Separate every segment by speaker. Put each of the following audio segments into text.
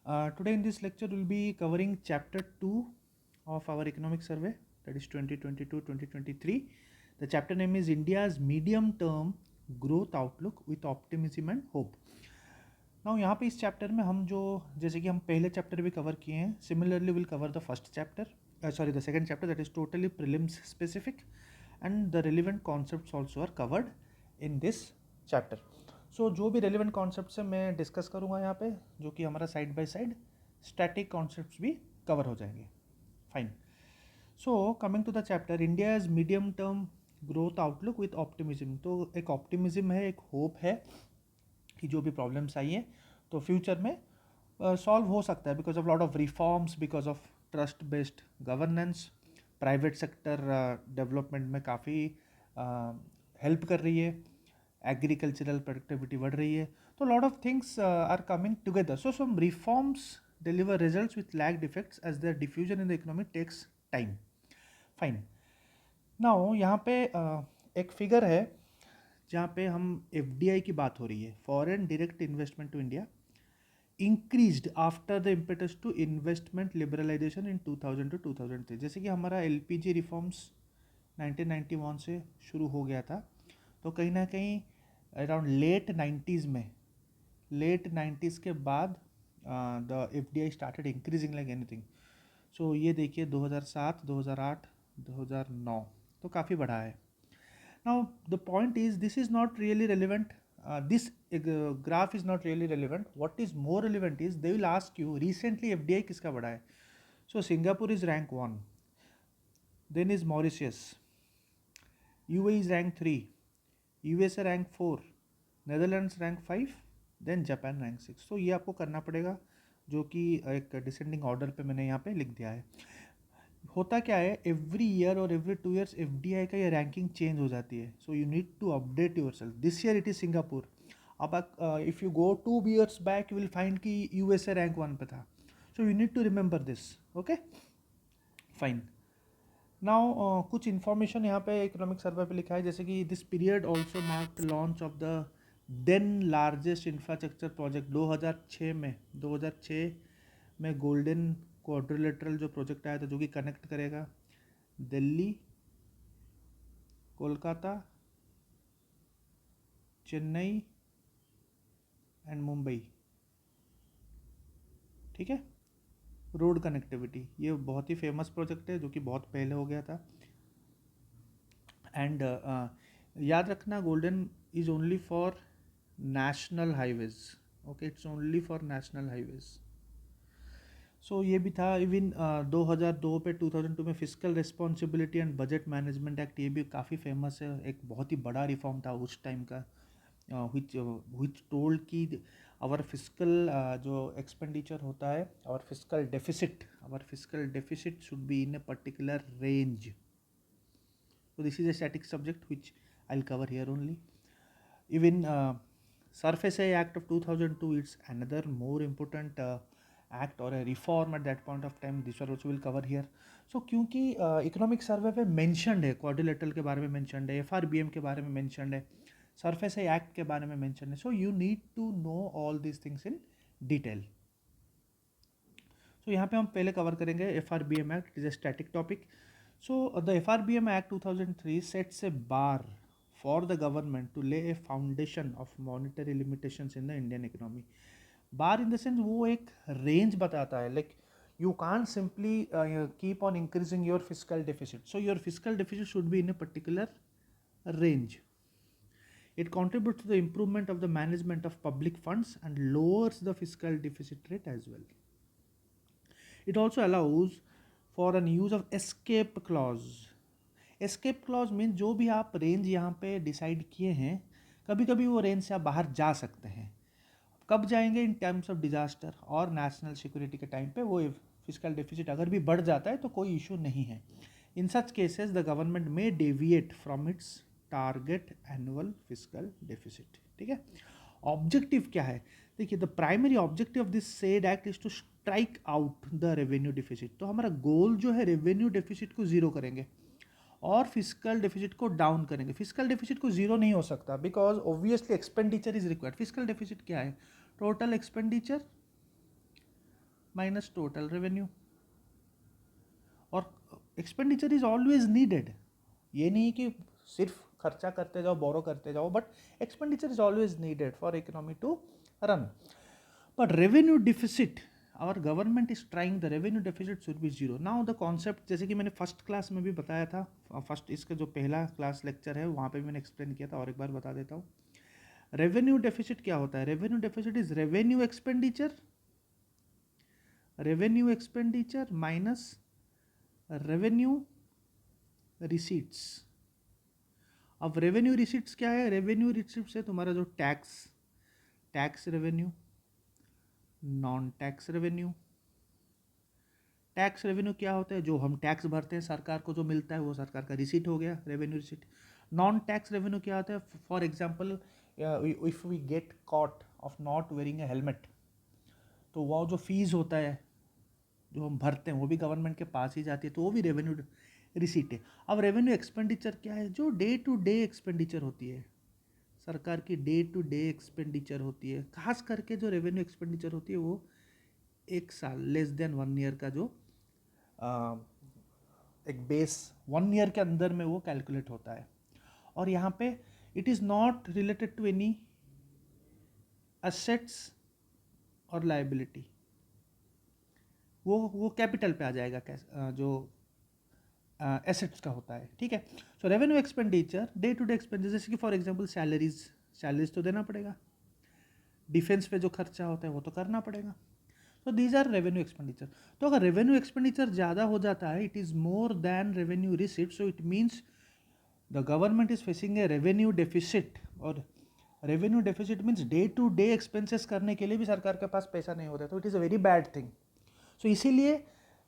Speaker 1: Today in this lecture we'll be covering chapter 2 of our economic survey, that is 2022-2023. The chapter name is India's medium term growth outlook with optimism and hope. Now यहाँ पे इस chapter में हम जो जैसे कि हम पहले चैप्टर भी कवर किए हैं, similarly will cover the first chapter the second chapter, that is totally prelims specific, and the relevant concepts also are covered in this chapter. So जो भी रेलिवेंट कॉन्सेप्ट्स है मैं डिस्कस करूँगा यहाँ पे, जो कि हमारा side by side static concepts भी कवर हो जाएंगे. Fine. So coming to the chapter, India's medium term growth outlook with optimism. तो एक ऑप्टिमिज्म है, एक होप है कि जो भी प्रॉब्लम्स आई हैं तो फ्यूचर में सॉल्व हो सकता है, because of lot of reforms, because of trust based governance. Private sector development में काफ़ी हेल्प कर रही है, एग्रीकल्चरल प्रोडक्टिविटी बढ़ रही है, तो lot of things are coming together. So some reforms deliver results with lagged effects as the diffusion in the economy takes time. Fine. Now यहाँ पे एक फिगर है जहाँ पे हम FDI की बात हो रही है, foreign direct investment to India increased after the impetus to investment liberalization in 2000 to 2003. जैसे कि हमारा LPG रिफॉर्म्स 1991 से शुरू हो गया था, तो कहीं ना कहीं अराउंड लेट 90s के बाद the FDI started increasing like anything. So ये देखिए 2007, 2008, 2009 तो काफ़ी बढ़ा है. Now the point is, this is not really relevant. This graph is not really relevant. What is more relevant is they will ask you recently FDI किसका बढ़ा है. So Singapore is rank 1, then is Mauritius, UAE is rank 3, USA rank 4, Netherlands rank 5, then Japan rank 6. So ये आपको करना पड़ेगा, जो कि एक डिसेंडिंग ऑर्डर पे मैंने यहाँ पे लिख दिया है. होता क्या है, एवरी ईयर और एवरी 2 years FDI का ये रैंकिंग चेंज हो जाती है. So you need to update yourself. This year it is Singapore. अब if you go 2 years back you will find कि USA रैंक 1 पे था. So you need to remember this. Okay, fine. Now कुछ information यहाँ पे economic survey पे लिखा है, जैसे कि this period also marked launch of the then largest infrastructure project. 2006 में गोल्डन क्वाड्रिलेटरल जो प्रोजेक्ट आया था, जो कि कनेक्ट करेगा दिल्ली, कोलकाता, चेन्नई एंड मुंबई. ठीक है, रोड कनेक्टिविटी. ये बहुत ही फेमस प्रोजेक्ट है, जो कि बहुत पहले हो गया था. एंड याद रखना, golden is only for national highways. Okay, it's only for national highways. So ये भी था. इवन 2002 पे 2002 में fiscal responsibility and budget management act, ये भी काफ़ी फेमस है. एक बहुत ही बड़ा रिफॉर्म था उस टाइम का, which told कि आवर फिजिकल जो एक्सपेंडिचर होता है, our physical deficit should be in a particular range. So this is a static subject which I'll cover here only. Even Surface Act of 2002, it's another more important act or a reform at that point of time. This one also will cover here. So क्योंकि economic survey पे mentioned है, quadrilateral के बारे में mentioned है, FRBM के बारे में mentioned है, सरफेस एक्ट के बारे में mentioned है. So you need to know all these things in detail. So यहाँ पे हम पहले कवर करेंगे FRBM Act. It is a static topic. So the FRBM Act 2003 sets a bar for the government to lay a foundation of monetary limitations in the Indian economy. Bar in the sense वो एक range बताता है, like you can't simply keep on increasing your fiscal deficit. So your fiscal deficit should be in a particular range. It contributes to the improvement of the management of public funds and lowers the fiscal deficit rate as well. It also allows for an use of escape clause. Escape clause mean जो भी आप range यहाँ पे decide किए हैं, कभी कभी वो रेंज से आप बाहर जा सकते हैं. कब जाएंगे? इन टर्म्स ऑफ डिजास्टर और नेशनल सिक्योरिटी के टाइम पे वो फिजिकल डेफिसिट अगर भी बढ़ जाता है तो कोई इशू नहीं है. In such cases the government may deviate from its target annual fiscal deficit. ठीक है, ऑब्जेक्टिव क्या है? देखिए, the primary objective of this said act is to strike out the revenue deficit. तो हमारा गोल जो है, रेवेन्यू डेफिसिट को जीरो करेंगे और फिजिकल डेफिसिट को डाउन करेंगे. फिजिकल डेफिसिट को जीरो नहीं हो सकता, because obviously expenditure is required. Physical deficit क्या है? Total expenditure minus total revenue. और एक्सपेंडिचर इज ऑलवेज नीडेड, ये नहीं कि सिर्फ खर्चा करते जाओ, बोरो करते जाओ, but expenditure is always needed for economy to run. But revenue deficit, our government is trying the revenue deficit should be zero. Now the concept, जैसे कि मैंने फर्स्ट क्लास में भी बताया था, फर्स्ट इसका जो पहला क्लास लेक्चर है वहाँ पे भी मैंने एक्सप्लेन किया था, और एक बार बता देता हूँ। रेवेन्यू डेफिसिट क्या होता है? Revenue deficit is revenue expenditure minus revenue receipts. अब रेवेन्यू रिसीट्स क्या है? रेवेन्यू रिसीट्स है तुम्हारा जो tax revenue, non tax revenue. Tax revenue क्या होता है? जो हम टैक्स भरते हैं सरकार को जो मिलता है वो सरकार का रिसीट हो गया, revenue receipt. Non tax revenue क्या होता है? For example if we get caught of not wearing a helmet, तो वो जो फीस होता है जो हम भरते हैं वो भी गवर्नमेंट के पास ही जाती है, तो वो भी रेवेन्यू रिसीट है। अब रेवेन्यू एक्सपेंडिचर क्या है? जो डे टू डे एक्सपेंडिचर होती है, सरकार की डे टू डे एक्सपेंडिचर होती है, खास करके जो रेवेन्यू एक्सपेंडिचर होती है वो एक साल, लेस देन 1 ईयर का जो एक बेस 1 ईयर के अंदर में वो कैलकुलेट होता है। और यहाँ पे it is not related to any assets और लाइबिलिटी, वो कैपिटल पे आ जाएगा, जो एसेट्स का होता है, ठीक है। So revenue expenditure day to day expenditure, जैसे कि फॉर एग्जांपल सैलरीज तो देना पड़ेगा, डिफेंस पे जो खर्चा होता है वो तो करना पड़ेगा। तो दीज आर रेवेन्यू एक्सपेंडिचर। तो अगर रेवेन्यू एक्सपेंडिचर ज़्यादा हो जाता है, it is more than revenue receipt, so it means the government is facing a revenue deficit. और revenue deficit means day to day expenses करने के लिए भी सरकार के पास पैसा नहीं होता, तो it is a very bad thing. So इसीलिए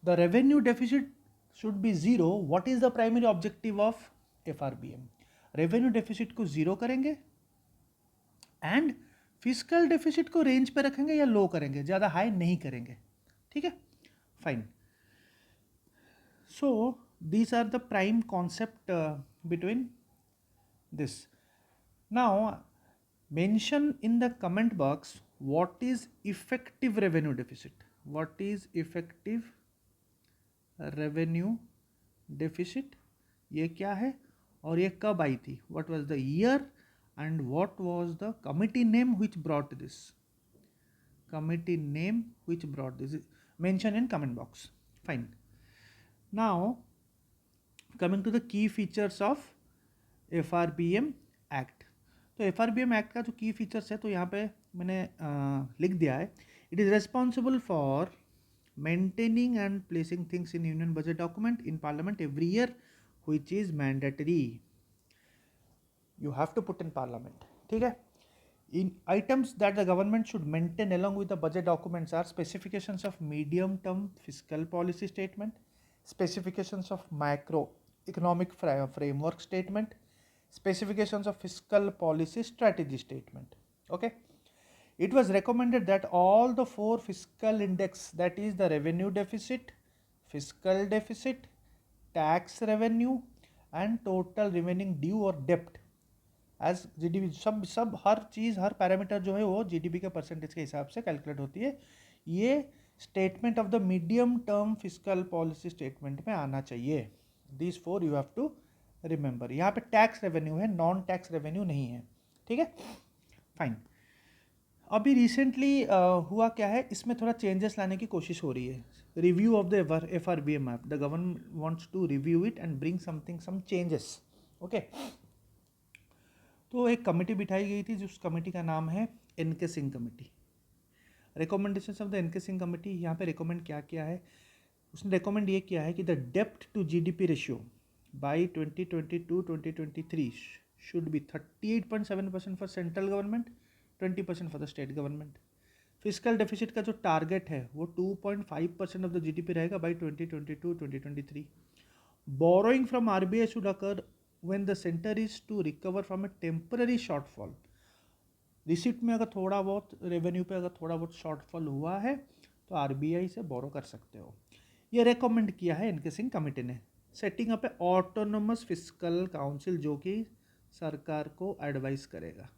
Speaker 1: the revenue deficit should be zero. What is the primary objective of FRBM? Revenue deficit को जीरो करेंगे एंड फिजिकल डेफिसिट को रेंज पे रखेंगे या लो करेंगे, ज़्यादा हाई नहीं करेंगे, ठीक है, fine. So these are the prime concept between this. Now mention in the comment box what is effective revenue deficit. What is effective revenue deficit? ये क्या है और ये कब आई थी? What was the year and what was the committee name which brought this? Committee name which brought this, mention in comment box. Fine. Now coming to the key features of FRBM Act. तो FRBM act का जो की features है, तो यहाँ पे मैंने लिख दिया है, it is responsible for maintaining and placing things in union budget document in parliament every year which is mandatory, you have to put in parliament, ठीक है। In items that the government should maintain along with the budget documents are specifications of medium term physical policy statement, specifications of micro economic framework statement, specifications of fiscal policy strategy statement. Okay, it was recommended that all the 4 fiscal index, that is the revenue deficit, fiscal deficit, tax revenue and total remaining due or debt as GDP, सब हर चीज़, हर parameter जो है वो GDP के percentage के हिसाब से calculate होती है। ये statement of the medium term physical policy statement में आना चाहिए। This 4 you have to remember. यहाँ पे टैक्स रेवेन्यू है, नॉन टैक्स रेवेन्यू नहीं है, ठीक है, फाइन। अभी रिसेंटली हुआ क्या है, इसमें थोड़ा चेंजेस लाने की कोशिश हो रही है। Review of the FRBM app, the government wants to review it and bring some changes. Okay, तो एक कमेटी बिठाई गई थी, जिस कमेटी का नाम है NK Singh committee. Recommendations of the NK Singh committee, यहाँ पे रिकमेंड क्या किया है, उसने रिकमेंड ये किया है कि द डेप्ट to GDP ratio by 2022-2023 should be 38.7% for central government, 20% for the state government. Physical deficit का जो टारगेट है वो 2.5% ऑफ द GDP रहेगा by 2022-2023. Borrowing from RBI should occur when the center is to recover from a temporary shortfall. Receipt में अगर थोड़ा बहुत, revenue पे अगर थोड़ा बहुत शॉर्टफॉल हुआ है तो RBI से बोरो कर सकते हो। ये रेकमेंड किया है NK सिंह कमेटी ने। सेटिंग अप ए ऑटोनोमस फिजिकल काउंसिल, जो कि सरकार को एडवाइस करेगा।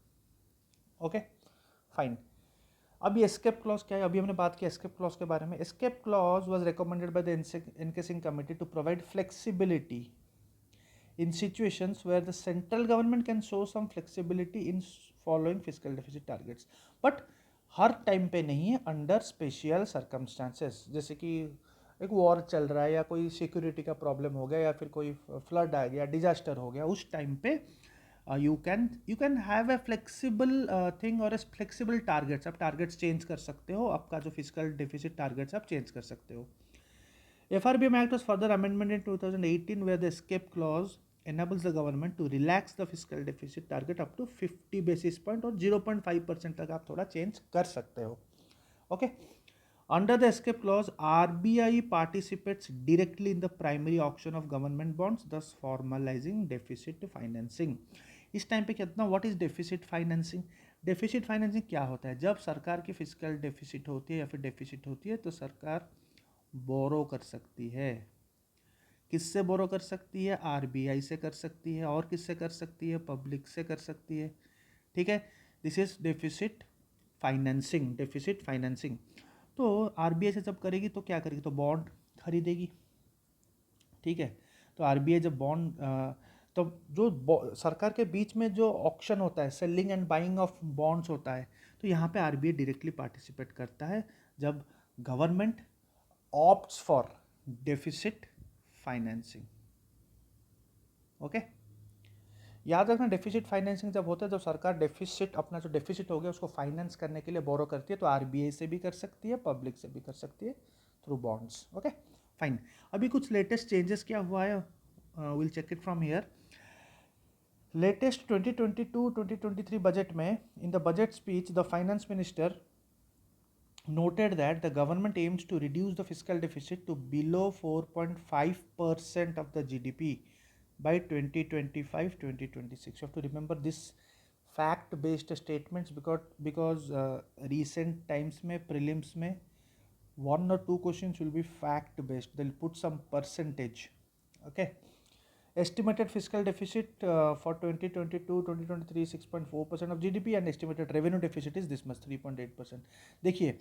Speaker 1: Okay, fine. अभी एस्केप क्लॉज क्या है, अभी हमने बात की एस्केप क्लॉज के बारे में. Escape clause was recommended by the encasing committee to provide flexibility in situations where the central government can show some flexibility in following fiscal deficit targets, but her time पे नहीं है, under special circumstances. जैसे कि एक war चल रहा है या कोई सिक्योरिटी का प्रॉब्लम हो गया या फिर कोई फ्लड आ गया, डिजास्टर हो गया, उस टाइम पे you can have a flexible thing और फ्लेक्सिबल टारगेट्स. आप टारगेट्स चेंज कर सकते हो, आपका जो फिजिकल डेफिसिट टारगेट्स आप चेंज कर सकते हो. FRBM Act was further amendment in 2018 where the escape clause enables the government to relax the fiscal deficit target up to 50 basis point और 0.5% तक आप थोड़ा चेंज कर सकते हो. Okay. Under the escape clause, RBI participates directly in the primary auction of government bonds, thus formalizing deficit financing. इस time पे कितना, what is deficit financing? Deficit financing क्या होता है? जब सरकार की फिजिकल डेफिसिट होती है या फिर डेफिसिट होती है तो सरकार बोरो कर सकती है. किससे बोरो कर सकती है? आरबीआई से कर सकती है. और किससे कर सकती है? पब्लिक से कर सकती है. ठीक है. This is deficit financing. Deficit financing. तो आरबीआई से जब करेगी तो क्या करेगी? तो बॉन्ड खरीदेगी. ठीक है. तो आरबीआई जब बॉन्ड, तो जो सरकार के बीच में जो ऑक्शन होता है, selling and buying of bonds होता है, तो यहाँ पे आरबीआई डायरेक्टली पार्टिसिपेट करता है जब government opts for deficit financing. Okay. याद रखना, डेफिसिट फाइनेंसिंग जब होता है, जब सरकार डेफिसिट, अपना जो डेफिसिट हो गया उसको फाइनेंस करने के लिए बोरो करती है, तो आरबीआई से भी कर सकती है, पब्लिक से भी कर सकती है थ्रू बॉन्ड्स. Okay fine. अभी कुछ लेटेस्ट चेंजेस क्या हुआ है, will check it from here. Latest 2022-2023 budget में, in the budget speech the finance minister noted that the government aims to reduce the fiscal deficit to below 4.5% of the GDP by 2025-2026. You have to remember this fact based statements because recent times में prelims में 1 or 2 questions will be fact based. They'll put some percentage. Okay. Estimated fiscal deficit for 2022-2023 6.4% of GDP and estimated revenue deficit is this much 3.8%. देखिए,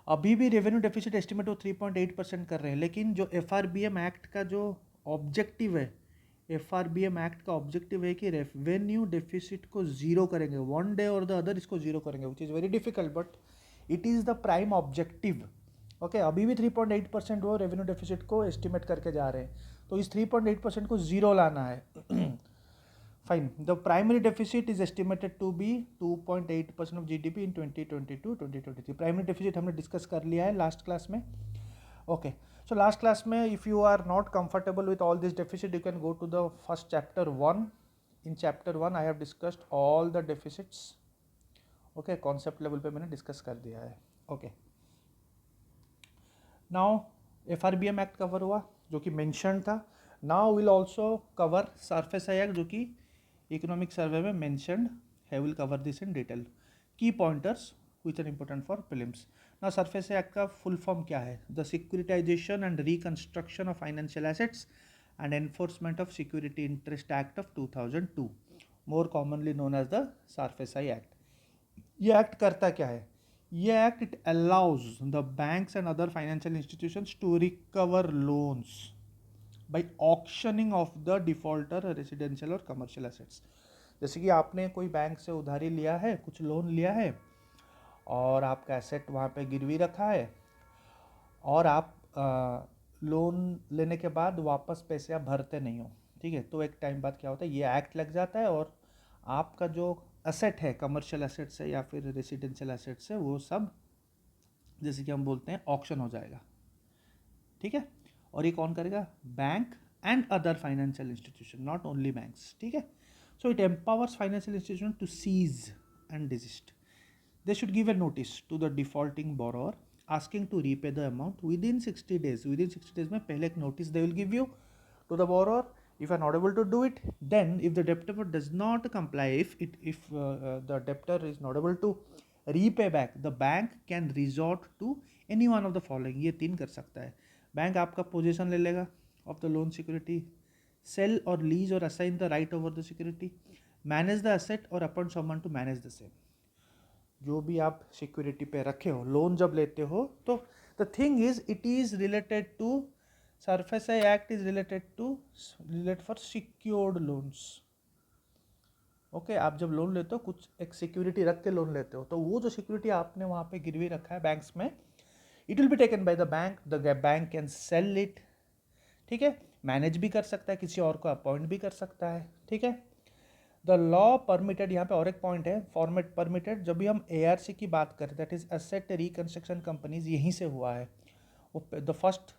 Speaker 1: अभी भी revenue deficit estimate वो 3.8% कर रहे हैं, लेकिन जो FRBM एक्ट का जो ऑब्जेक्टिव है, FRBM एक्ट का ऑब्जेक्टिव है कि रेवेन्यू डेफिसिट को जीरो करेंगे. वन डे और द अदर इसको जीरो करेंगे, which is very difficult, but it is the prime objective. Okay. अभी भी 3.8% वो रेवेन्यू डेफिसिट को एस्टिमेट करके जा रहे हैं, तो इस 3.8% को जीरो लाना है. Fine. The primary deficit is estimated to be 2.8% of GDP in 2022-2023. Primary deficit हमने डिस्कस कर लिया है लास्ट क्लास में. ओके. सो लास्ट क्लास में, if you are not comfortable with all this deficit, you can go to the first chapter 1. In chapter 1 I have discussed all the deficits. Okay. Concept level पे मैंने discuss कर दिया है. Okay. Now FRBM act cover हुआ जो कि mention था. Now will also cover SARFAESI act जो कि इकोनॉमिक सर्वे में मेंशनड है. Will cover this in detail. Key pointers which are important for prelims. Now SARFAESI act का फुल फॉर्म क्या है? The securitisation and reconstruction of financial assets and enforcement of security interest act of 2002, more commonly known as the SARFAESI act. ये act करता क्या है? ये act, it allows the banks and other financial institutions to recover loans by auctioning off the defaulter residential और commercial assets. जैसे कि आपने कोई बैंक से उधारी लिया है, कुछ लोन लिया है, और आपका एसेट वहाँ पे गिरवी रखा है, और आप लोन लेने के बाद वापस पैसे आप भरते नहीं हो. ठीक है. तो एक टाइम बाद क्या होता है, ये एक्ट लग जाता है और आपका जो एसेट है, कमर्शियल एसेट से या फिर रेसिडेंशियल एसेट से, वो सब जैसे कि हम बोलते हैं ऑक्शन हो जाएगा. ठीक है. और ये कौन करेगा? Bank and other financial institution, not only banks. ठीक है. So it empowers financial institution to cease and desist. They should give a notice to the defaulting borrower asking to repay the amount within 60 days. Within 60 days में पहले एक notice they will give you to the borrower. If you are not able to do it, then if the debtor does not comply, if the debtor is not able to repay back, the bank can resort to any one of the following. ये 3 कर सकता है. Bank आपका position ले लेगा of the loan security, sell or lease or assign the right over the security, manage the asset or appoint someone to manage the same. जो भी आप सिक्योरिटी पे रखे हो, लोन जब लेते हो, तो the thing is it is related to surface act is related for secured loans. Okay, आप जब लोन लेते हो कुछ एक सिक्योरिटी रख के लोन लेते हो, तो वो जो सिक्योरिटी आपने वहाँ पे गिरवी रखा है बैंक्स में, it will be taken by the bank, the bank can sell it, ठीक है, मैनेज भी कर सकता है, किसी और को अपॉइंट भी कर सकता है, ठीक है। द लॉ परमिटेड, यहाँ पे और एक पॉइंट है, फॉर्मेट परमिटेड, जब भी हम ARC की बात करें, that is asset reconstruction companies, यहीं से हुआ है the first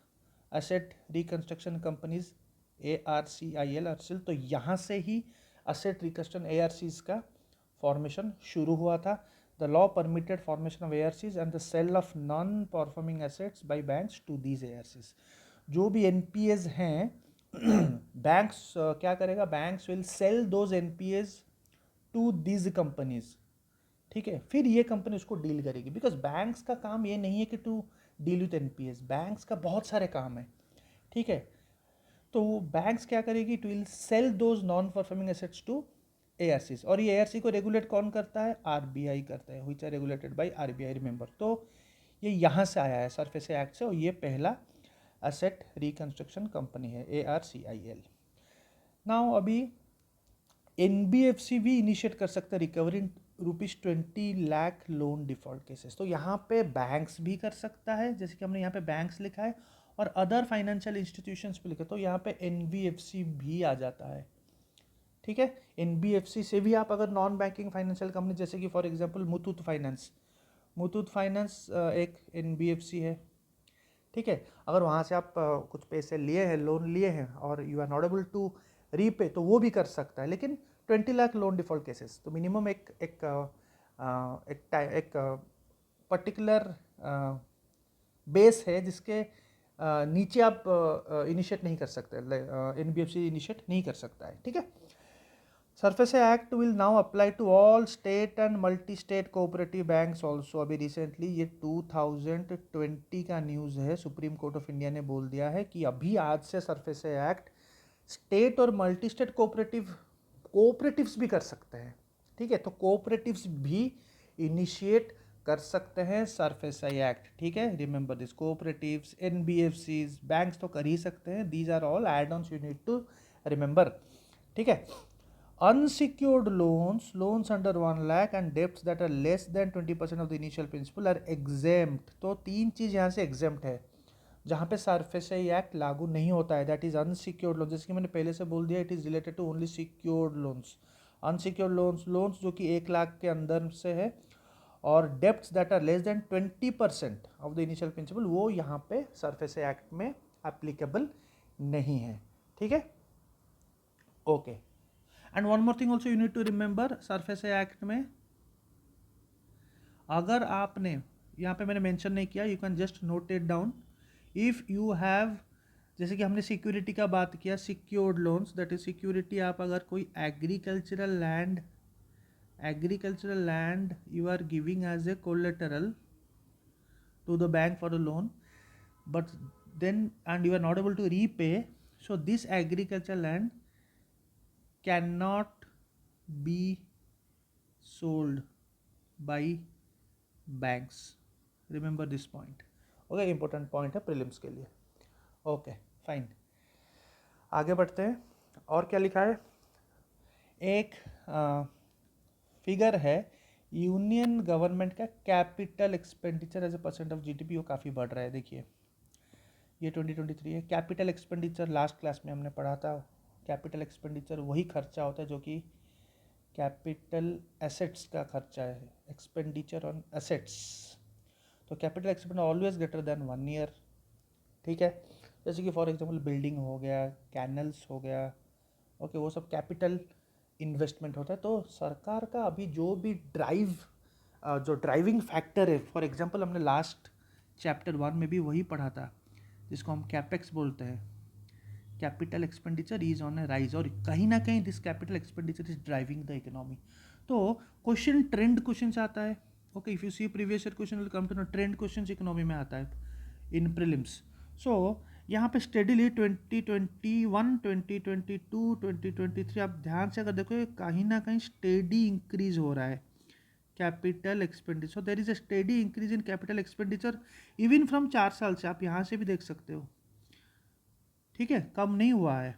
Speaker 1: asset reconstruction companies ARCIL Arcil, तो यहाँ से ही एसेट रिकंस्ट्रक्शन ARCs का फॉर्मेशन शुरू हुआ था। The law permitted formation of ARCs and the sale of non performing assets by banks to these ARCs। जो भी NPAs हैं बैंक्स क्या करेगा, banks will sell those NPAs to these companies, ठीक है, फिर ये कंपनी उसको डील करेगी, बिकॉज बैंक्स का काम ये नहीं है कि to deal with NPAs, banks का बहुत सारे काम है, ठीक है। तो बैंक्स क्या करेगी, to will sell those non performing assets to ARCs, और ये ARC को रेगुलेट कौन करता है, RBI करता है, which are regulated by RBI, remember. तो ये यहाँ से आया है सरफेस एक्ट से, और ये पहला एसेट रिकंस्ट्रक्शन कंपनी है ARCIL। नाउ अभी NBFC भी इनिशिएट कर सकता है recovery ₹20 lakh loan default cases. तो यहाँ पे बैंक्स भी कर सकता है, जैसे कि हमने यहाँ पे बैंक्स लिखा है, और अदर फाइनेंशियल इंस्टीट्यूशंस भी लिखा है, तो यहाँ पे NBFC भी आ जाता है, ठीक है। NBFC से भी आप अगर नॉन बैंकिंग फाइनेंशियल कंपनी, जैसे कि फॉर एग्जांपल मुथूट फाइनेंस एक NBFC है, ठीक है। अगर वहाँ से आप कुछ पैसे लिए हैं, लोन लिए हैं, और you are not able to repay, तो वो भी कर सकता है, लेकिन 20 लाख लोन डिफॉल्ट केसेस, तो मिनिमम एक पर्टिकुलर बेस है जिसके नीचे आप इनिशिएट नहीं कर सकते, NBFC इनिशिएट नहीं कर सकता है, ठीक है। SARFAESI act will now apply to all state and multi state cooperative banks also. अभी रिसेंटली ये 2020 का न्यूज़ है, सुप्रीम कोर्ट ऑफ इंडिया ने बोल दिया है कि अभी आज से सरफेस एक्ट स्टेट और मल्टी स्टेट कोऑपरेटिव्स भी कर सकते हैं, ठीक है। तो कोऑपरेटिव्स भी इनिशिएट कर सकते हैं सरफेस एक्ट, ठीक है। Remember this, cooperatives, NBFCs, banks तो कर ही सकते हैं, these are all add ons you need to remember, ठीक है। Unsecured loans under 1 lakh and debts that are less than 20% of the initial principal are exempt। तो तीन चीज़ यहाँ से exempt है जहाँ पे सरफेस एक्ट लागू नहीं होता है, दैट इज अनसिक्योर्ड लोन, जैसे कि मैंने पहले से बोल दिया, it is related to only secured loans. Unsecured loans जो कि 1 लाख के अंदर से है, और debts that are less than 20% of the initial principal, वो यहाँ पे सरफेस एक्ट में एप्लीकेबल नहीं है, ठीक है, okay. And one more thing also you need to remember, SARFAESI act में अगर आपने, यहाँ पे मैंने मेंशन नहीं किया, you can just note it down, if you have, जैसे कि हमने सिक्योरिटी का बात किया, secured loans, that is security, आप अगर कोई agricultural land you are giving as a collateral to the bank for a loan, but then and you are not able to repay, so this agricultural land cannot be sold by banks, remember this point, okay, important point है prelims के लिए, okay fine. आगे बढ़ते हैं, और क्या लिखा है, एक फिगर है, यूनियन गवर्नमेंट का capital expenditure as a % of GDP, वो काफ़ी बढ़ रहा है, देखिए ये 2023 है। कैपिटल एक्सपेंडिचर लास्ट क्लास में हमने पढ़ा था, कैपिटल एक्सपेंडिचर वही खर्चा होता है जो कि कैपिटल एसेट्स का खर्चा है, एक्सपेंडिचर ऑन एसेट्स। तो capital expenditure always greater than 1 year, ठीक है। जैसे कि फॉर एग्जांपल बिल्डिंग हो गया, कैनल्स हो गया, ओके, वो सब कैपिटल इन्वेस्टमेंट होता है। तो सरकार का अभी जो भी जो ड्राइविंग फैक्टर है, फॉर एग्जांपल हमने लास्ट चैप्टर 1 में भी वही पढ़ा था, जिसको हम कैपेक्स बोलते हैं, capital expenditure is on a rise, और कहीं ना कहीं this capital expenditure is driving the economy. तो क्वेश्चन ट्रेंड क्वेश्चन आता है, okay, if you see previous year question will come to know, trend question economy में आता है इन प्रीलिम्स। सो यहाँ पे स्टेडीली 2021, 2022, 2023 आप ध्यान से अगर देखो, कहीं ना कहीं स्टेडी इंक्रीज हो रहा है, capital expenditure, there is a steady increase in capital expenditure even from 4 साल से, आप यहाँ से भी देख सकते हो, ठीक है, कम नहीं हुआ है।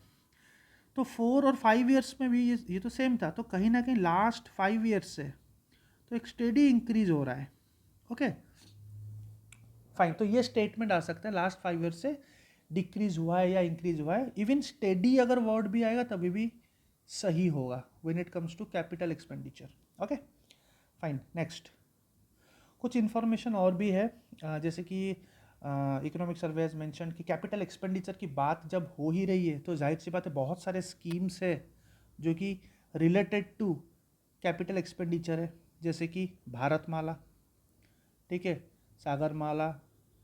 Speaker 1: तो 4 और 5 ईयर्स में भी ये तो सेम था, तो कहीं ना कहीं लास्ट 5 ईयर्स से तो एक स्टेडी इंक्रीज हो रहा है। ओके फाइन, तो ये स्टेटमेंट आ सकता है लास्ट 5 ईयर्स से डिक्रीज हुआ है या इंक्रीज हुआ है। इवन स्टेडी अगर वर्ड भी आएगा तभी भी सही होगा when it comes to capital expenditure. Okay fine, next कुछ इन्फॉर्मेशन और भी है, जैसे कि इकोनॉमिक सर्वे हैज मेंशन कि कैपिटल एक्सपेंडिचर की बात जब हो ही रही है तो जाहिर सी बात है बहुत सारे स्कीम्स है जो कि रिलेटेड टू कैपिटल एक्सपेंडिचर है, जैसे कि भारतमाला, ठीक है, Sagarmala,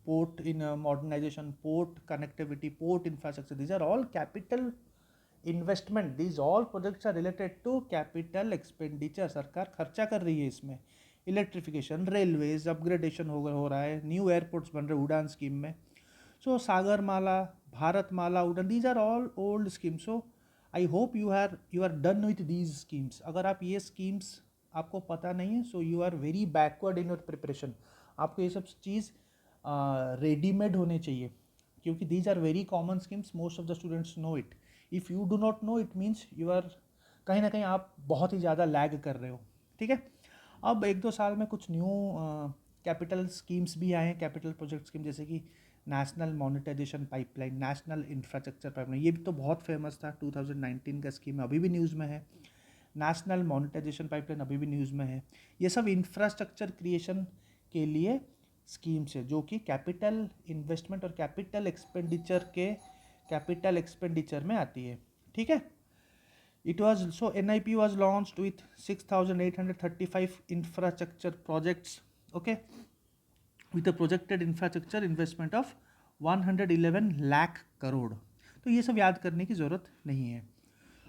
Speaker 1: port in modernisation, port connectivity, port infrastructure, these are all capital investment, these all projects are related to capital expenditure. सरकार खर्चा कर रही है इसमें, इलेक्ट्रिफिकेशन, रेलवेज अपग्रेडेशन हो रहा है, न्यू एयरपोर्ट्स बन रहे उड़ान स्कीम में। सो Sagarmala, Bharatmala, Udan, these are all old schemes. So I hope you are done with these schemes. अगर आप ये स्कीम्स आपको पता नहीं है, so you are very backward in your preparation. आपको ये सब चीज़ रेडीमेड होने चाहिए, क्योंकि these are very common schemes, most of the students know it. If you do not know it means you are कहीं ना कहीं आप बहुत ही ज़्यादा लैग कर रहे हो, ठीक है। अब 1-2 साल में कुछ न्यू कैपिटल स्कीम्स भी आए हैं, कैपिटल प्रोजेक्ट स्कीम, जैसे कि national monetisation pipeline, national infrastructure pipeline, ये भी तो बहुत फेमस था, 2019 का स्कीम है, अभी भी न्यूज़ में है। नेशनल मोनेटाइजेशन पाइपलाइन अभी भी न्यूज़ में है। ये सब इंफ्रास्ट्रक्चर क्रिएशन के लिए स्कीम्स है जो कि कैपिटल इन्वेस्टमेंट और कैपिटल एक्सपेंडिचर में आती है, ठीक है। It was so NIP was launched with 6,835 infrastructure projects, okay, with a projected infrastructure investment of 111 lakh crore. तो ये सब याद करने की ज़रूरत नहीं है।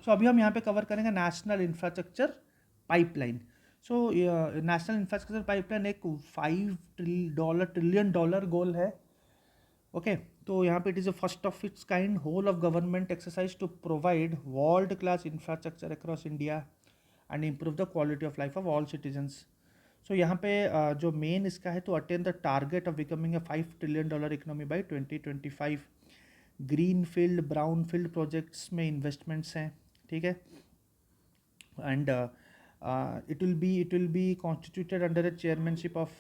Speaker 1: सो अभी हम यहाँ पे कवर करेंगे national infrastructure pipeline. So national infrastructure pipeline एक $5 ट्रिलियन गोल है, ओके तो यहाँ पे it is a first of its kind whole of government exercise to provide world class infrastructure across India and improve the quality of life of all citizens. So यहाँ पे जो main इसका है, तो attain the target of becoming a $5 trillion economy by 2025। Green field brown field projects में investments हैं, ठीक है, and it will be constituted under a chairmanship of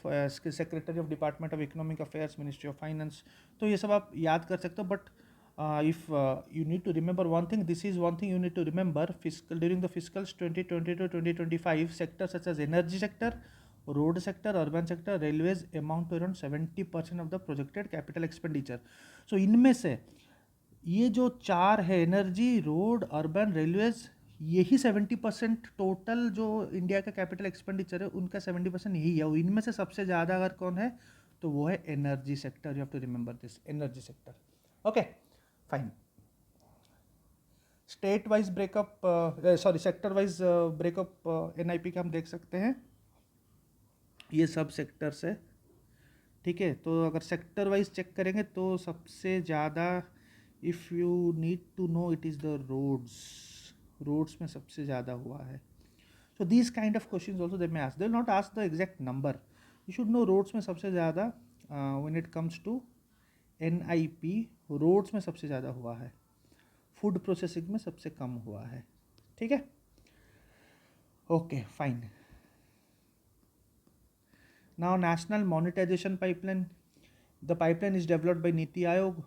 Speaker 1: secretary of department of economic affairs, ministry of finance। तो ये सब आप याद कर सकते हो, but if you need to remember one thing, this is one thing you need to remember, fiscal during the fiscals 2020 to 2025 sectors such as energy sector, road sector, urban sector, railways amount to around 70% of the projected capital expenditure। so इनमें से ये जो चार है, energy, road, urban, railways, यही 70% total जो India का capital expenditure है उनका 70% यही है। इनमें से सबसे ज़्यादा अगर कौन है तो वो है energy sector. You have to remember this, energy sector. Okay fine, state wise breakup, sorry sector wise breakup NIP का हम देख सकते हैं, ये सब सेक्टर्स है, ठीक है। तो अगर सेक्टर वाइज चेक करेंगे तो सबसे ज़्यादा, if you need to know, it is the roads में सबसे ज़्यादा हुआ है। So these kind of questions also they may ask, they will not ask the exact number, you should know roads में सबसे ज़्यादा when it comes to NIP, roads में सबसे ज़्यादा हुआ है, फूड प्रोसेसिंग में सबसे कम हुआ है, ठीक है। Okay fine, now national monetisation pipeline, the pipeline is developed by NITI Aayog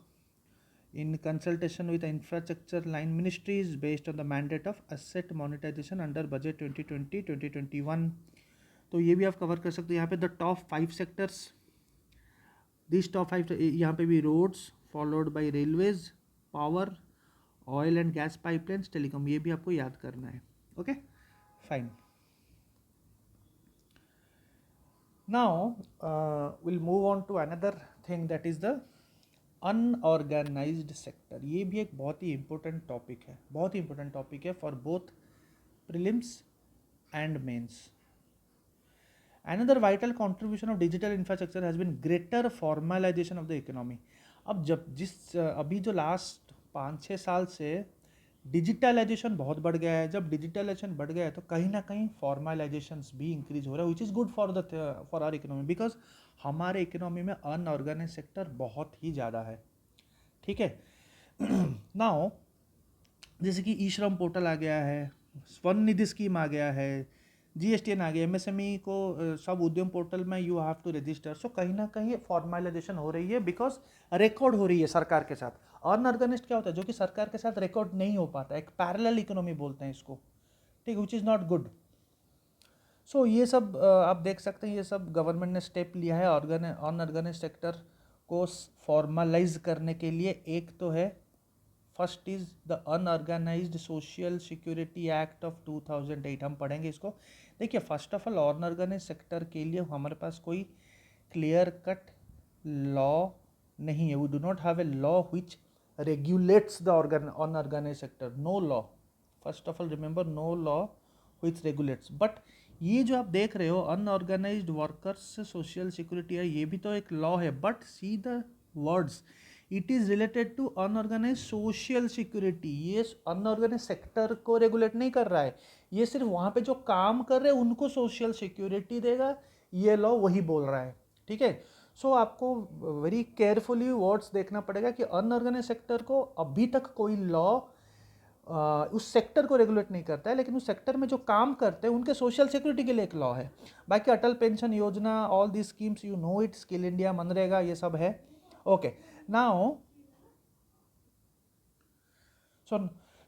Speaker 1: in consultation with infrastructure line ministries based on the mandate of asset monetization under budget 2020-2021। तो ये भी आप कवर कर सकते हो यहाँ पे। The top 5 sectors, this top 5, यहाँ पे भी roads followed by railways, power, oil and gas pipelines, telecom, ये भी आपको याद करना है। Okay fine, now will move on to another thing, that is the unorganised sector. ये भी एक बहुत ही इंपॉर्टेंट टॉपिक है, बहुत ही इंपॉर्टेंट टॉपिक है for both prelims and mains. Another vital contribution of digital infrastructure has been greater formalisation of the economy. अब अभी जो लास्ट 5-6 साल से डिजिटलाइजेशन बहुत बढ़ गया है। जब डिजिटलाइजेशन बढ़ गया है तो कहीं ना कहीं फॉर्मलाइजेशंस भी इंक्रीज हो रहा है, which is good for our economy, because हमारे इकोनॉमी में अनऑर्गेनाइज सेक्टर बहुत ही ज़्यादा है। ठीक है। नाउ जैसे कि ई श्रम पोर्टल आ गया है, स्वनिधि स्कीम आ गया है, जीएसटीएन आ गया, एमएसएमई को सब उद्यम पोर्टल में यू हैव टू रजिस्टर। सो कहीं ना कहीं फॉर्मलाइजेशन हो रही है, बिकॉज रिकॉर्ड हो रही है सरकार के साथ। अनऑर्गेनाइज्ड क्या होता है, जो कि सरकार के साथ रिकॉर्ड नहीं हो पाता, एक पैरेलल इकोनॉमी बोलते हैं इसको, ठीक, विच इज़ नॉट गुड। सो ये सब आप देख सकते हैं, ये सब गवर्नमेंट ने स्टेप लिया है अनऑर्गेनाइज सेक्टर को फॉर्मलाइज करने के लिए। एक तो है, first is the unorganised social security act of 2008, हम पढ़ेंगे इसको। देखिए, first of all unorganised sector के लिए हमारे पास कोई क्लियर कट लॉ नहीं है। We do not have a law which regulates the unorganized sector, no law, first of all remember, no law which regulates। but ये जो आप देख रहे हो अनऑर्गेनाइज्ड वर्कर्स सोशल सिक्योरिटी है, ये भी तो एक लॉ है, but see the words, it is related to unorganised social security. ये अनऑर्गेनाइज सेक्टर को रेगुलेट नहीं कर रहा है, ये सिर्फ वहाँ पे जो काम कर रहे हैं उनको सोशल सिक्योरिटी देगा, ये लॉ वही बोल रहा है। ठीक है। सो आपको वेरी केयरफुली वर्ड्स देखना पड़ेगा कि अनऑर्गेनाइज सेक्टर को अभी तक कोई लॉ उस सेक्टर को रेगुलेट नहीं करता है, लेकिन उस सेक्टर में जो काम करते हैं उनके सोशल सिक्योरिटी के लिए एक लॉ है। बाकी अटल पेंशन योजना, all the schemes you know it, skill India, MNREGA, ये सब है। ओके, नाउ सो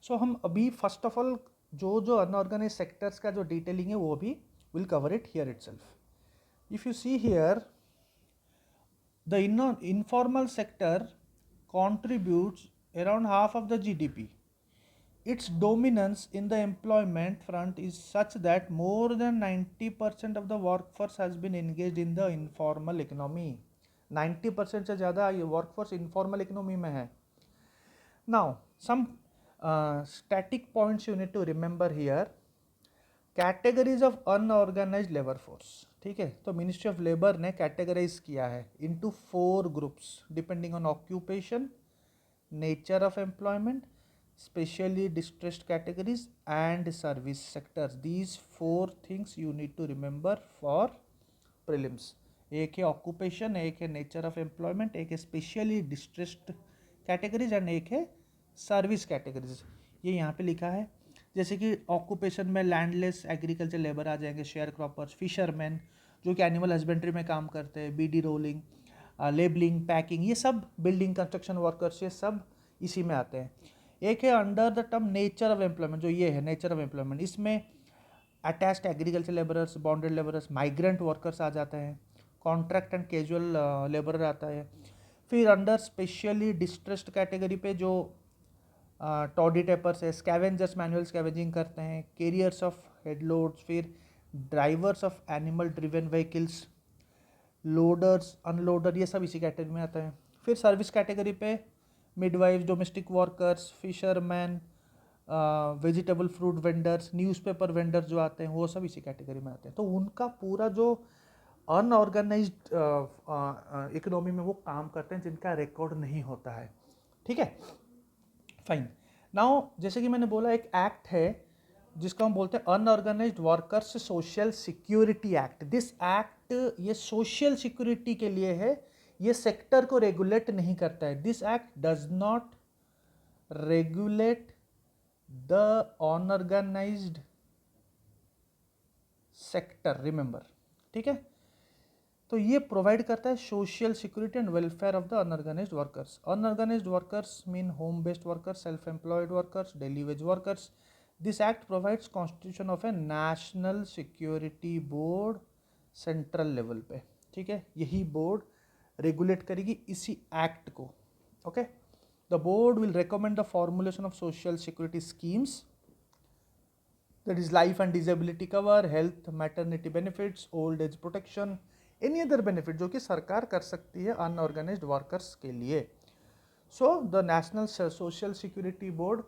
Speaker 1: सो हम अभी फर्स्ट ऑफ ऑल जो जो अनऑर्गेनाइज सेक्टर्स का जो डिटेलिंग है वो भी will cover it here itself. If you see here, the informal sector contributes around half of the GDP. Its dominance in the employment front is such that more than 90% of the workforce has been engaged in the informal economy. 90% से ज़्यादा ये workforce informal economy में है। Now, some static points you need to remember here. Categories of unorganised labour force, ठीक है। तो ministry of labour ने categorise किया है into 4 groups depending on occupation, nature of employment, specially distressed categories and service sectors. These 4 things you need to remember for prelims. एक है occupation, एक है नेचर ऑफ एम्प्लॉयमेंट, एक है स्पेशली डिस्ट्रेस्ड कैटेगरीज एंड एक है सर्विस कैटेगरीज। ये यहाँ पे लिखा है। जैसे कि ऑक्यूपेशन में लैंडलेस एग्रीकल्चर लेबर आ जाएंगे, शेयर क्रॉपर्स, फिशरमैन जो कि एनिमल हस्बेंड्री में काम करते हैं, बीडी रोलिंग, लेबलिंग, पैकिंग, ये सब बिल्डिंग कंस्ट्रक्शन वर्कर्स, ये सब इसी में आते हैं। एक है under the term nature of employment, जो ये है नेचर ऑफ एम्प्लॉयमेंट, इसमें attached agriculture labourers, bonded labourers, migrant workers आ जाते हैं, कॉन्ट्रैक्ट एंड कैजुअल लेबर आता है। फिर अंडर स्पेशली डिस्ट्रेस्ड कैटेगरी पे जो टॉडी टेपर्स है, स्कैवेंजर्स मैनुअल स्कैवेंजिंग करते हैं, कैरियर्स ऑफ हेडलोड्स, फिर drivers of animal driven vehicles, loaders, unloader, ये सब इसी कैटेगरी में आता है। फिर सर्विस कैटेगरी पे midwife, domestic workers, fisherman, vegetable fruit vendors, newspaper vendors जो आते हैं वो सब इसी कैटेगरी में आते हैं। तो उनका पूरा जो अनऑर्गेनाइज्ड इकोनॉमी में वो काम करते हैं जिनका रिकॉर्ड नहीं होता है। ठीक है, फाइन। नाउ जैसे कि मैंने बोला, एक एक्ट है जिसको हम बोलते हैं unorganised workers social security act. This act ये सोशल सिक्योरिटी के लिए है, ये सेक्टर को रेगुलेट नहीं करता है। This act does not regulate the unorganised sector, remember, ठीक है। तो ये प्रोवाइड करता है social security and welfare of the unorganised workers. Unorganised workers mean home based workers, self employed workers, daily veg workers. This act provides constitution of A national security board central level पे, ठीक है। यही board regulate करेगी इसी act को। Okay, the board will recommend the formulation of social security schemes, that is life and disability cover, health, maternity benefits, old age protection, any other benefit जो कि सरकार कर सकती है अनऑर्गेनाइज्ड वर्कर्स के लिए। So the national social security board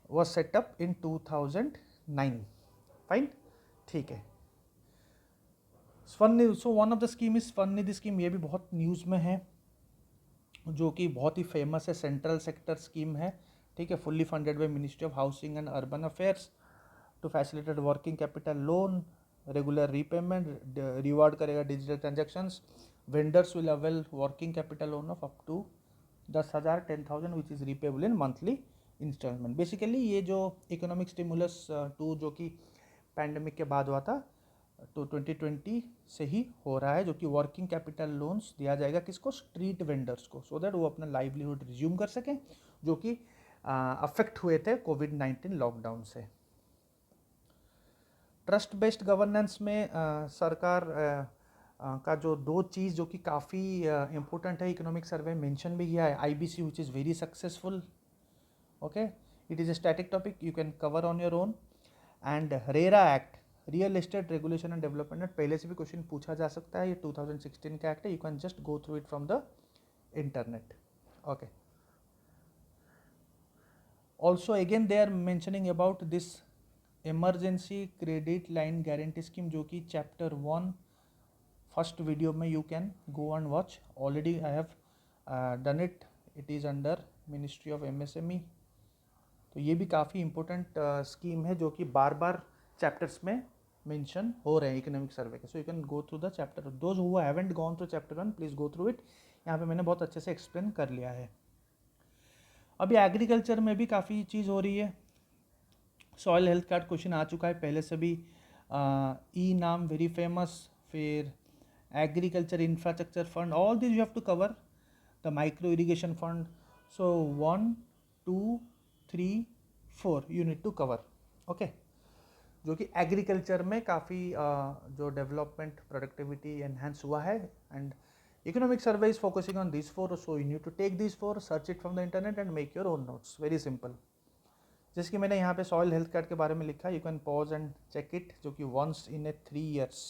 Speaker 1: was set up in 2009। Fine, ठीक है। Svanidhi, so one of the scheme is Svanidhi scheme, ये भी बहुत न्यूज़ में है, जो कि बहुत ही फेमस है, सेंट्रल सेक्टर स्कीम है, ठीक है, fully funded by ministry of housing and urban affairs to facilitate working capital loan, regular repayment, reward करेगा digital transactions, vendors will avail working capital loan of up to 10,000 10,000 which is repayable in monthly instalment. Basically ये जो economic stimulus to जो कि pandemic के बाद हुआ था तो 2020 से ही हो रहा है, जो कि वर्किंग कैपिटल लोन्स दिया जाएगा किसको, स्ट्रीट वेंडर्स को, सो दैट वो अपना लाइवलीहुड रिज्यूम कर सकें जो कि अफेक्ट हुए थे कोविड-19 लॉकडाउन से। ट्रस्ट बेस्ड गवर्नेंस में सरकार का जो दो चीज़ जो कि काफ़ी इम्पोर्टेंट है, इकोनॉमिक सर्वे मेंशन भी किया है, IBC which is very successful, okay, it is a static topic you can cover on your own, and RERA act, real estate regulation and development act, पहले से भी क्वेश्चन पूछा जा सकता है, ये 2016 का एक्ट है, you can just go through it from the internet, okay. Also again they are mentioning about this emergency credit line guarantee scheme, जो कि चैप्टर 1 फर्स्ट वीडियो में you can go and watch, already I have done it, it is under ministry of MSME. तो ये भी काफ़ी important scheme है जो कि बार बार चैप्टर्स में मेंशन हो रहे हैं इकोनॉमिक सर्वे के, so you can go through the chapter, those who haven't gone through chapter 1 please go through it, यहाँ पे मैंने बहुत अच्छे से एक्सप्लेन कर लिया है। अभी एग्रीकल्चर में भी काफ़ी चीज़ हो रही है, सॉइल हेल्थ कार्ड क्वेश्चन आ चुका है पहले से भी, ई नाम वेरी फेमस, फिर agriculture infrastructure fund, all this you have to cover, the micro irrigation fund, so 1 2 3 4 you need to cover, okay, जो कि एग्रीकल्चर में काफ़ी जो डेवलपमेंट प्रोडक्टिविटी एनहेंस हुआ है, and economic survey is focusing on this 4, so you need to take this 4, search it from the internet and make your own notes, very simple. जैसे कि मैंने यहाँ पे सॉइल हेल्थ कार्ड के बारे में लिखा, you can pause and check it, जो कि once in a 3 years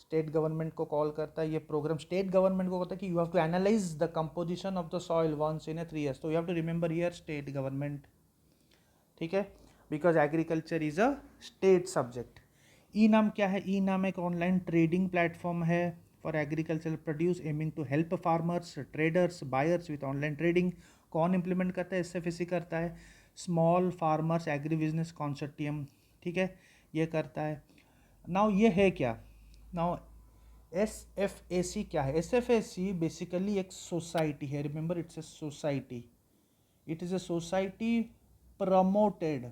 Speaker 1: state government को कॉल करता है, ये प्रोग्राम स्टेट गवर्नमेंट को कहता है कि you have to analyse the composition of the soil once in a 3 years, तो you have to remember here state government, ठीक है, because agriculture is a state subject. E NAM क्या है, e NAM एक ऑनलाइन ट्रेडिंग प्लेटफॉर्म है for agricultural produce aiming to help farmers, traders, buyers with online trading. कौन implement करता है, SFAC करता है, small farmers agri business consortium, ठीक है, ये करता है। नाउ ये है क्या, नाउ एसएफएसी क्या है, एसएफएसी बेसिकली एक सोसाइटी है, remember it's a society, it is a society promoted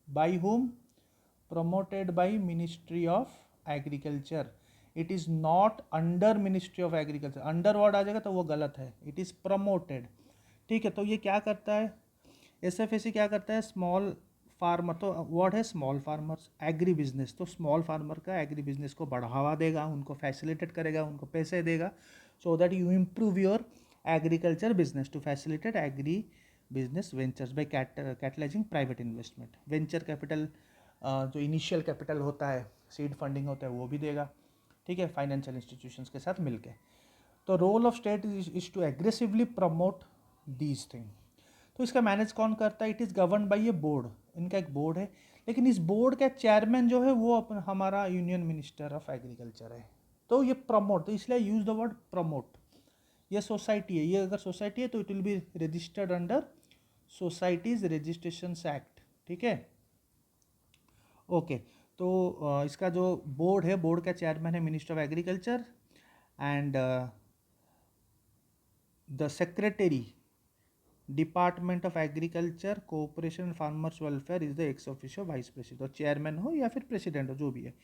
Speaker 1: by whom, promoted by ministry of agriculture, it is not under ministry of agriculture, under word आ जाएगा तो वो गलत है, it is promoted, ठीक है। तो ये क्या करता है, एसएफएसी क्या करता है, स्मॉल फार्मर, तो वर्ड है स्मॉल फार्मर्स, एग्री बिजनेस, तो स्मॉल फार्मर का एग्री बिजनेस को बढ़ावा देगा, उनको फैसिलिटेट करेगा, उनको पैसे देगा, so that you improve your agriculture business to facilitate agri business ventures by catalysing private investment. Venture capital जो इनिशियल कैपिटल होता है, सीड फंडिंग होता है, वो भी देगा, ठीक है, फाइनेंशियल इंस्टीट्यूशंस के साथ मिलके। तो role of state is to aggressively promote these thing. तो इसका मैनेज कौन करता है, it is govern by a board, इनका एक बोर्ड है, लेकिन इस बोर्ड का चेयरमैन जो है वो अपन हमारा यूनियन मिनिस्टर ऑफ एग्रीकल्चर है। तो ये प्रमोट, तो इसलिए यूज द वर्ड प्रमोट, ये सोसाइटी है, ये अगर सोसाइटी है तो it will be registered under societies registration act, ठीक है, ओके। तो इसका जो बोर्ड है, बोर्ड का चेयरमैन है minister of agriculture, and the secretary department of agriculture cooperation farmers welfare is the ex officio vice president, chairman हो या फिर प्रेसिडेंट हो, जो भी है।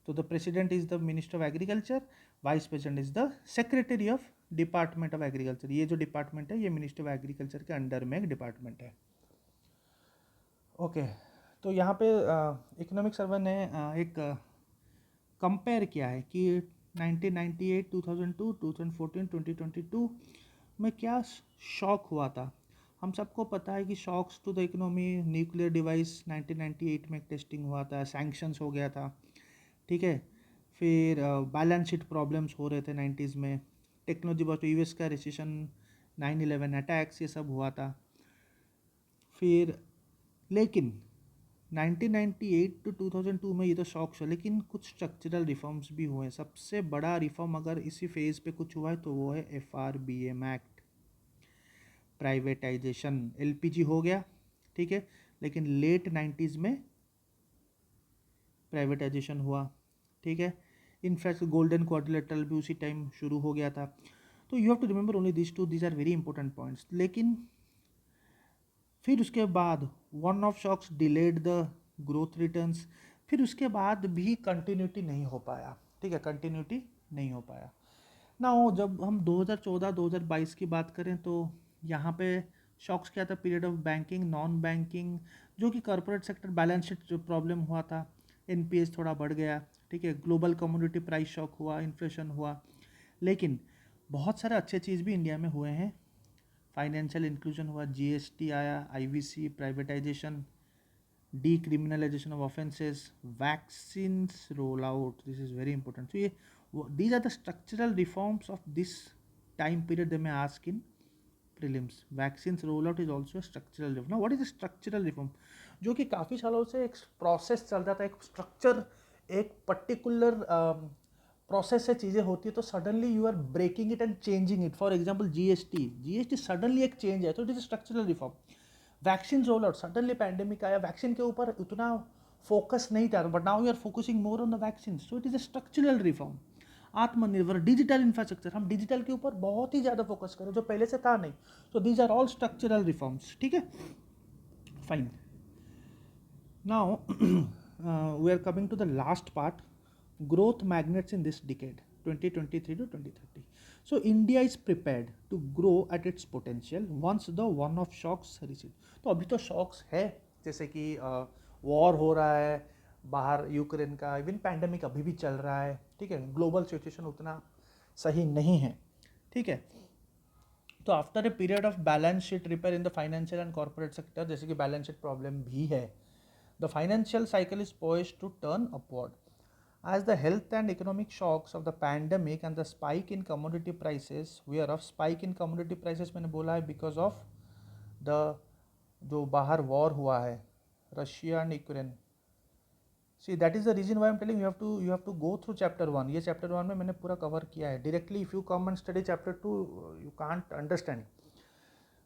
Speaker 1: तो the president is the minister of agriculture, vice president is the secretary of department of agriculture, ये जो डिपार्टमेंट है ये मिनिस्टर ऑफ एग्रीकल्चर के अंडर में एक डिपार्टमेंट है, ओके। तो यहाँ पे इकोनॉमिक सर्वे ने एक कंपेयर किया है कि 1998, 2002, 2014, 2022 में क्या शॉक हुआ था। हम सबको पता है कि shocks to the economy, nuclear device 1998 में टेस्टिंग हुआ था, सैंक्शंस हो गया था, ठीक है, फिर बैलेंस शीट प्रॉब्लम्स हो रहे थे 90s में, टेक्नोलॉजी बहुत, यूएस का रिसेशन, 9/11 अटैक्स, ये सब हुआ था। फिर लेकिन 1998 टू 2002 में ये तो शॉक्स है, लेकिन कुछ स्ट्रक्चरल रिफॉर्म्स भी हुए हैं। सबसे बड़ा रिफॉर्म अगर इसी फेज़ पे कुछ हुआ है तो वो है FRBM एक्ट, प्राइवेटाइजेशन, एलपीजी हो गया, ठीक है, लेकिन लेट 90s में प्राइवेटाइजेशन हुआ, ठीक है। इनफैक्ट गोल्डन क्वाड्रिलेटरल भी उसी टाइम शुरू हो गया था। तो you have to remember only this two, these are very important points. लेकिन फिर उसके बाद one of shocks delayed the growth returns, फिर उसके बाद भी कंटिन्यूटी नहीं हो पाया, ठीक है, कंटिन्यूटी नहीं हो पाया ना। हो जब हम 2014-2022 की बात करें तो यहाँ पे शॉक्स क्या था, period of banking, non banking, जो कि कॉर्पोरेट सेक्टर बैलेंस शीट जो प्रॉब्लम हुआ था, एनपीएस थोड़ा बढ़ गया, ठीक है, ग्लोबल कमोडिटी प्राइस शॉक हुआ, इन्फ्लेशन हुआ। लेकिन बहुत सारे अच्छे चीज़ भी इंडिया में हुए हैं। फाइनेंशियल इंक्लूजन हुआ, जीएसटी आया, IVC, privatisation, decriminalization of offenses, vaccines rollout, this is very important. So these are the structural reforms of this time period they may ask in prelims. Vaccines rollout is also a structural reform. Now what is a structural reform? जो कि काफ़ी सालों से एक process चल रहा था, एक स्ट्रक्चर, एक पर्टिकुलर प्रोसेस से चीज़ें होती है, तो suddenly you are breaking it and changing it. For example GST suddenly एक चेंज है, तो it is structural reform. Vaccine roll out, suddenly pandemic आया, वैक्सीन के ऊपर उतना फोकस नहीं था, but now you are focusing more on the vaccine, so it is a structural reform. Aatmanirbhar digital infrastructure, हम डिजिटल के ऊपर बहुत ही ज़्यादा फोकस करें, जो पहले से था नहीं। So these are all structural reforms, ठीक है, fine. Now we are coming to the last part, growth magnets in this decade 2023 to 2030. So India is prepared to grow at its potential once the one off shocks recede. तो अभी तो shocks है, जैसे कि war हो रहा है बाहर यूक्रेन का, इवन पैंडेमिक अभी भी चल रहा है, ठीक है, ग्लोबल सिचुएशन उतना सही नहीं है, ठीक है। तो after a period of balance sheet repair in the financial and corporate sector, जैसे कि बैलेंस शीट प्रॉब्लम भी है, the financial cycle is poised to turn upward as the health and economic shocks of the pandemic and the spike in commodity prices, whereof spike in commodity prices मैंने बोला है because of the जो बाहर war हुआ है Russia and Ukraine. See that is the reason why am telling you have to go through chapter 1। ये chapter 1 में मैंने पूरा कवर किया है। Directly if you come and study chapter 2 you can't understand.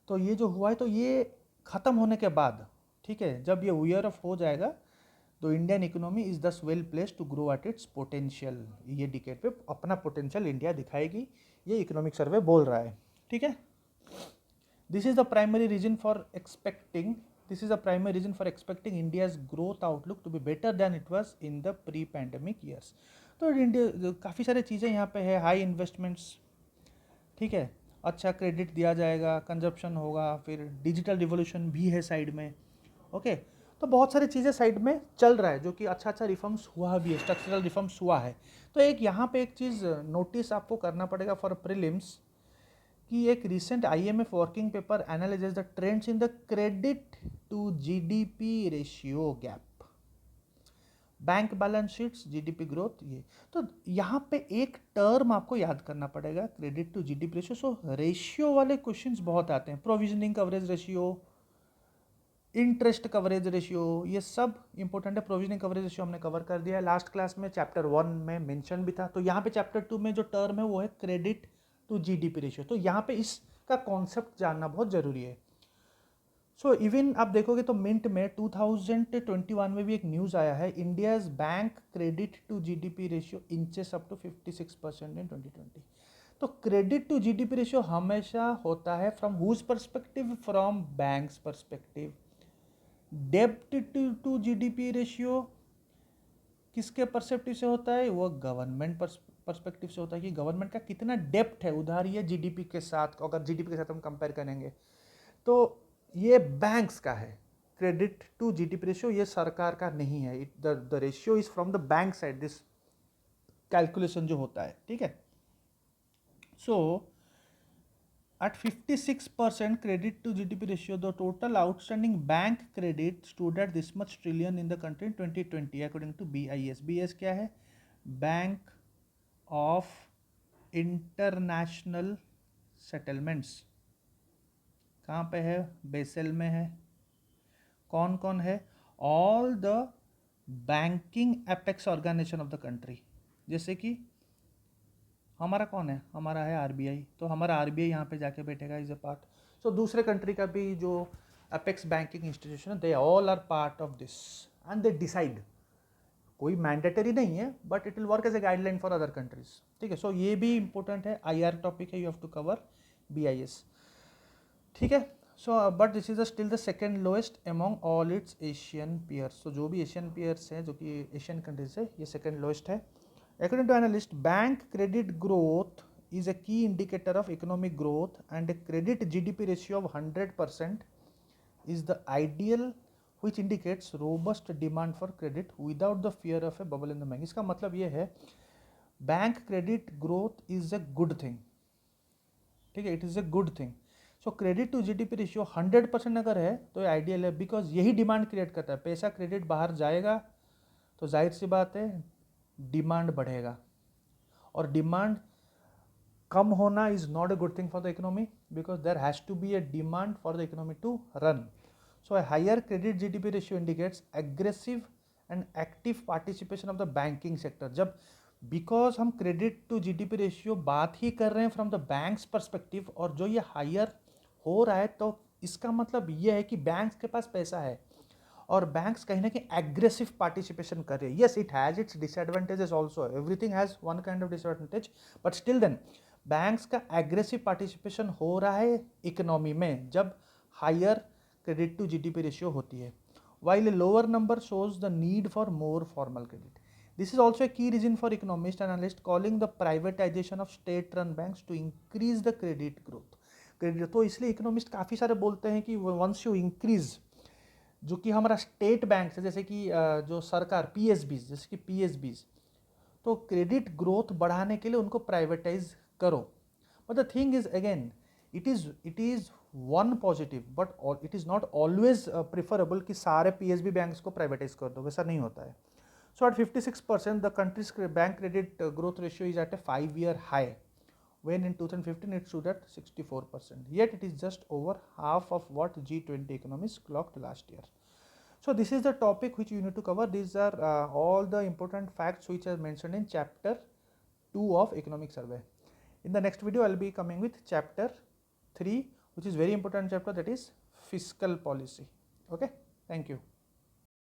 Speaker 1: तो ये जो हुआ है, तो ये ख़त्म होने के बाद, ठीक है, जब ये ईयर ऑफ हो जाएगा, तो Indian economy is thus well place to grow at its potential. ये डिकेड पे अपना पोटेंशियल इंडिया दिखाएगी, ये इकोनॉमिक सर्वे बोल रहा है, ठीक है। This is the primary reason for expecting India's growth outlook to be better than it was in the pre pandemic years. तो इंडिया काफ़ी सारी चीज़ें यहाँ पे है, हाई इन्वेस्टमेंट्स, ठीक है, अच्छा क्रेडिट दिया जाएगा, कंजप्शन होगा, फिर डिजिटल रिवोल्यूशन भी है साइड में, ओके। तो बहुत सारी चीज़ें साइड में चल रहा है, जो कि अच्छा रिफॉर्म्स हुआ भी है, स्ट्रक्चरल रिफॉर्म्स हुआ है। तो एक यहाँ पे एक चीज़ नोटिस आपको करना पड़ेगा फॉर प्रीलिम्स, कि एक recent IMF working paper analyses the trends in the credit to GDP ratio gap, bank balance sheets, GDP growth, ये। तो यहाँ पे एक टर्म आपको याद करना पड़ेगा, credit to GDP ratio. So ratio वाले क्वेश्चंस बहुत आते हैं, provisioning coverage ratio, interest coverage ratio, ये सब इंपॉर्टेंट है। प्रोविजनिंग कवरेज रेशियो हमने कवर कर दिया है लास्ट क्लास में, चैप्टर 1 में मेंशन भी था। तो यहाँ पे चैप्टर 2 में जो टर्म है वो है क्रेडिट टू जीडीपी रेशियो। तो यहाँ पे इसका कॉन्सेप्ट जानना बहुत जरूरी है। सो इवन आप देखोगे तो मिंट में 2021 में भी एक न्यूज़ आया है, India's bank credit to GDP ratio inches up to 56% in 2020। तो क्रेडिट टू जीडीपी रेशियो हमेशा होता है from whose perspective, from banks perspective. डेब्ट टू जीडीपी रेशियो किसके परस्पेक्टिव से होता है, वो गवर्नमेंट परस्पेक्टिव से होता है, कि गवर्नमेंट का कितना डेप्ट है उधार ये जीडीपी के साथ, अगर जीडीपी के साथ हम कंपेयर करेंगे तो ये बैंक्स का है। क्रेडिट टू जीडीपी रेशियो ये सरकार का नहीं है, the ratio is from the bank side, this calculation जो होता है, ठीक है। सो at 56% credit to GDP ratio, the total outstanding bank credit stood at this much trillion in the country in 2020 according to BIS. BIS क्या है? Bank of International Settlements। कहाँ पे है? बेसेल में है। कौन कौन है? All the banking apex organization of the country, जैसे कि हमारा कौन है, हमारा है आरबीआई, तो हमारा आरबीआई यहाँ पे जाके बैठेगा इज अ पार्ट। सो दूसरे कंट्री का भी जो अपेक्स बैंकिंग इंस्टीट्यूशन है, they all are part of this and they decide. कोई मैंडेटरी नहीं है but it will work as a guideline for other countries, ठीक है। सो ये भी इंपॉर्टेंट है, आईआर टॉपिक है, you have to cover BIS, ठीक है। So but this is still the second lowest among all its Asian peers. तो जो भी एशियन पियर्स हैं, जो कि एशियन कंट्रीज है, ये सेकेंड लोएस्ट है। According to analyst, bank credit growth is a key indicator of economic growth, and a credit GDP ratio of 100% is the ideal, which indicates robust demand for credit without the fear of a bubble in the bank. इसका मतलब ये है bank credit growth is a good thing, ठीक है, it is a good thing. So credit to GDP ratio 100% अगर है तो ये आइडियल है, बिकॉज यही डिमांड क्रिएट करता है। पैसा क्रेडिट बाहर जाएगा तो जाहिर सी बात है डिमांड बढ़ेगा, और डिमांड कम होना is not a good thing for the economy, because there has to be a demand for the economy to run. So a higher credit GDP ratio indicates aggressive and active participation of the banking sector। जब because हम credit to GDP ratio बात ही कर रहे हैं from the banks perspective, और जो ये higher हो रहा है तो इसका मतलब ये है कि बैंक्स के पास पैसा है और बैंक्स कहीं ना कहीं एग्रेसिव पार्टिसिपेशन कर रहे हैं। Yes, it has its disadvantages also, everything has one kind of disadvantage, but still then banks का एग्रेसिव पार्टिसिपेशन हो रहा है इकोनॉमी में जब higher credit to GDP ratio होती है, while a lower number shows the need for more formal credit. This is also a key reason for economists and analysts calling the privatization of state-run banks to increase the credit growth. Credit तो इसलिए economist काफ़ी सारे बोलते हैं कि once you increase जो कि हमारा स्टेट बैंक है, जैसे कि जो सरकार पीएसबीज, जैसे कि पीएसबीज, तो क्रेडिट ग्रोथ बढ़ाने के लिए उनको प्राइवेटाइज करो। But the thing is again, it is one positive, but it is not always preferable कि सारे पीएसबी बैंक्स को प्राइवेटाइज कर दो, वैसा नहीं होता है। So at 56% the country's bank credit growth ratio is at a 5-year high, when in 2015 it stood at 64%, yet it is just over half of what G20 economies clocked last year. So this is the topic which you need to cover. These are all the important facts which are mentioned in chapter 2 of economic survey. In the next video I will be coming with chapter 3, which is very important chapter, that is fiscal policy. Okay, thank you.